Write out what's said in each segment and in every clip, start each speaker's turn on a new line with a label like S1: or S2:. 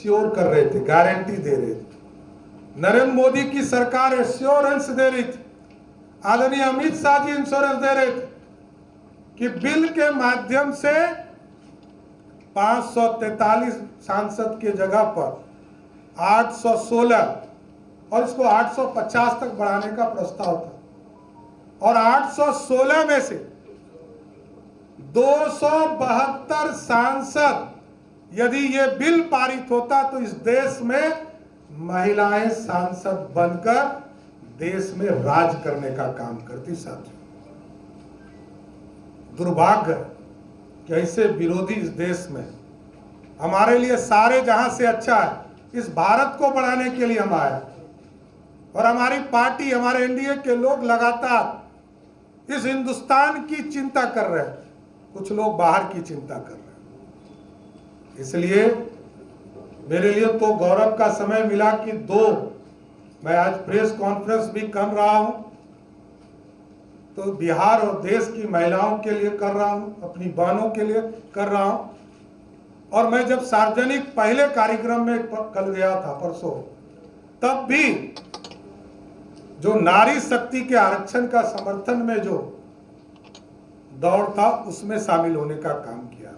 S1: Assure कर रहे थे, गारंटी दे रहे थे। नरेंद्र मोदी की सरकार एश्योरेंस दे रही थी, आदरणीय अमित शाह जी इंश्योरेंस दे रहे थे कि बिल के माध्यम से 543 सांसद के जगह पर 816 और इसको 850 तक बढ़ाने का प्रस्ताव था, और 816 में से 272 सांसद, यदि ये बिल पारित होता तो इस देश में महिलाएं सांसद बनकर देश में राज करने का काम करती। साथियों, दुर्भाग्य कि ऐसे विरोधी इस देश में, हमारे लिए सारे जहां से अच्छा है, इस भारत को बढ़ाने के लिए हम आए, और हमारी पार्टी, हमारे एनडीए के लोग लगातार इस हिंदुस्तान की चिंता कर रहे हैं, कुछ लोग बाहर की चिंता कर रहे हैं। इसलिए मेरे लिए तो गौरव का समय मिला कि मैं आज प्रेस कॉन्फ्रेंस भी कर रहा हूं, तो बिहार और देश की महिलाओं के लिए कर रहा हूं, अपनी बहनों के लिए कर रहा हूं। और मैं जब सार्वजनिक पहले कार्यक्रम में कल गया था, परसों, तब भी जो नारी शक्ति के आरक्षण का समर्थन में जो दौड़ था, उसमें शामिल होने का काम किया।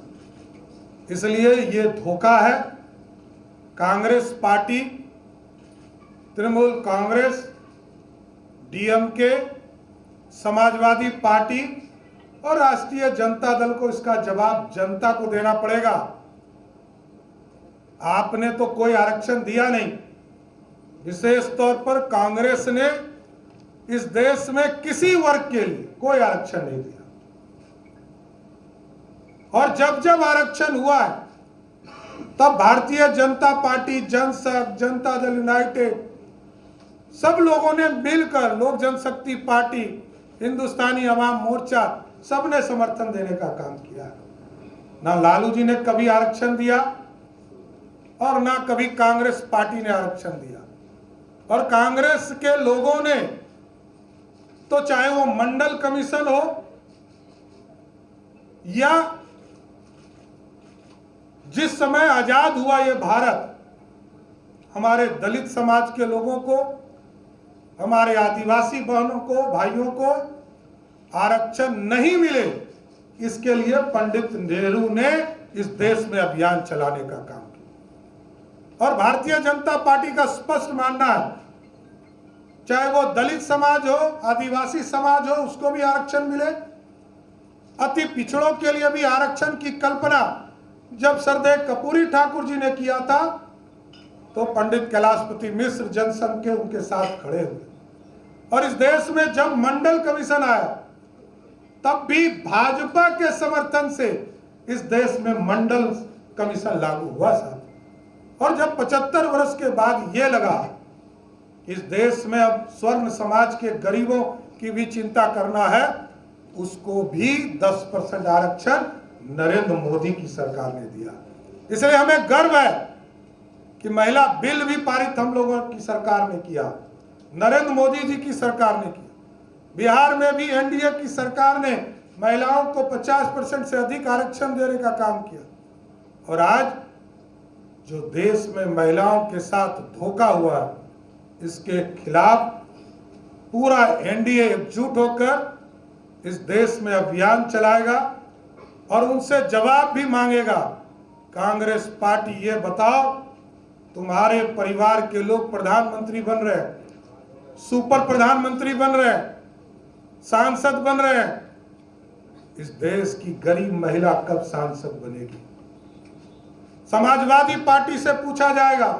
S1: इसलिए ये धोखा है। Congress party, Trinamool Congress, DMK, Samajwadi party और राष्ट्रीय जनता दल को इसका जवाब जनता को देना पड़ेगा। आपने तो कोई आरक्षण दिया नहीं। विशेष तौर पर कांग्रेस ने इस देश में किसी वर्ग के लिए कोई आरक्षण नहीं दिया, और जब जब आरक्षण हुआ है तब भारतीय जनता पार्टी, जनसंघ, जनता दल यूनाइटेड, सब लोगों ने मिलकर, लोक जनशक्ति पार्टी, हिंदुस्तानी अवाम मोर्चा, सबने समर्थन देने का काम किया। ना लालू जी ने कभी आरक्षण दिया और ना कभी कांग्रेस पार्टी ने आरक्षण दिया। और कांग्रेस के लोगों ने तो चाहे वो मंडल कमीशन हो या जिस समय आजाद हुआ ये भारत, हमारे दलित समाज के लोगों को, हमारे आदिवासी बहनों को, भाइयों को आरक्षण नहीं मिले, इसके लिए पंडित नेहरू ने इस देश में अभियान चलाने का काम किया। और भारतीय जनता पार्टी का स्पष्ट मानना है, चाहे वो दलित समाज हो, आदिवासी समाज हो, उसको भी आरक्षण मिले। अति पिछड़ों के लिए भी आरक्षण की कल्पना जब सरदेव कपूरी ठाकुर जी ने किया था, तो पंडित कैलाशपति मिश्र जनसंघ के उनके साथ खड़े हुए। और इस देश में जब मंडल कमीशन आया, तब भी भाजपा के समर्थन से इस देश में मंडल कमीशन लागू हुआ साहब। और जब 75 वर्ष के बाद ये लगा इस देश में अब स्वर्ण समाज के गरीबों की भी चिंता करना है, उसको भी 10% आरक्षण नरेंद्र मोदी की सरकार ने दिया। इसलिए हमें गर्व है कि महिला बिल भी पारित हम लोगों की सरकार ने किया, नरेंद्र मोदी जी की सरकार ने किया। बिहार में भी एनडीए की सरकार ने महिलाओं को 50% से अधिक आरक्षण देने का काम किया। और आज जो देश में महिलाओं के साथ धोखा हुआ है, इसके खिलाफ पूरा एनडीए एकजुट होकर इस देश में अभियान चलाएगा और उनसे जवाब भी मांगेगा। कांग्रेस पार्टी, ये बताओ, तुम्हारे परिवार के लोग प्रधानमंत्री बन रहे हैं, सुपर प्रधानमंत्री बन रहे हैं, सांसद बन रहे हैं, इस देश की गरीब महिला कब सांसद बनेगी? समाजवादी पार्टी से पूछा जाएगा,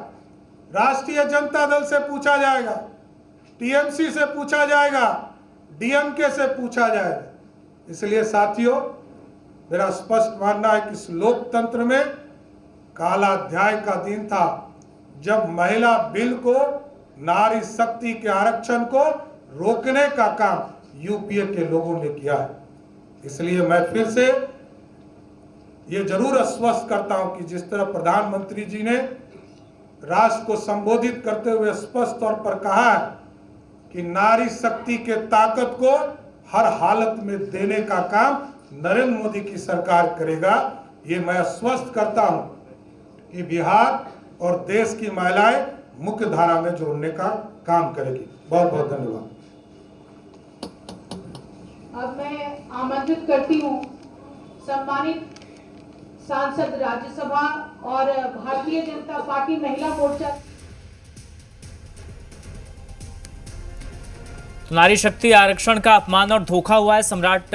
S1: राष्ट्रीय जनता दल से पूछा जाएगा, टीएमसी से पूछा जाएगा, डीएमके से पूछा जाएगा। इसलिए साथियों, मेरा स्पष्ट मानना है कि इस लोकतंत्र में काला अध्याय का दिन था जब महिला बिल को, नारी शक्ति के आरक्षण को रोकने का काम यूपीए के लोगों ने किया है। इसलिए मैं फिर से ये जरूर आश्वस्त करता हूं कि जिस तरह प्रधानमंत्री जी ने राष्ट्र को संबोधित करते हुए स्पष्ट तौर पर कहा है कि नारी शक्ति के ताकत को हर हालत में देने का काम नरेंद्र मोदी की सरकार करेगा, ये मैं आश्वस्त करता हूं कि बिहार और देश की महिलाएं मुख्य धारा में जोड़ने का काम करेगी। बहुत बहुत धन्यवाद।
S2: अब मैं आमंत्रित करती हूँ सम्मानित सांसद राज्यसभा और भारतीय जनता पार्टी महिला मोर्चा।
S3: नारी शक्ति आरक्षण का अपमान और धोखा हुआ है, सम्राट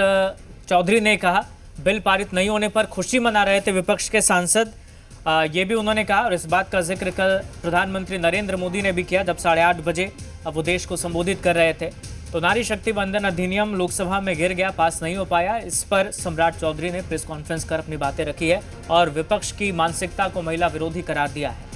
S3: चौधरी ने कहा। बिल पारित नहीं होने पर खुशी मना रहे थे विपक्ष के सांसद, ये भी उन्होंने कहा। और इस बात का जिक्र कल प्रधानमंत्री नरेंद्र मोदी ने भी किया जब 8:30 बजे अब वो देश को संबोधित कर रहे थे। तो नारी शक्ति बंधन अधिनियम लोकसभा में गिर गया, पास नहीं हो पाया। इस पर सम्राट चौधरी ने प्रेस कॉन्फ्रेंस कर अपनी बातें रखी है और विपक्ष की मानसिकता को महिला विरोधी करार दिया है।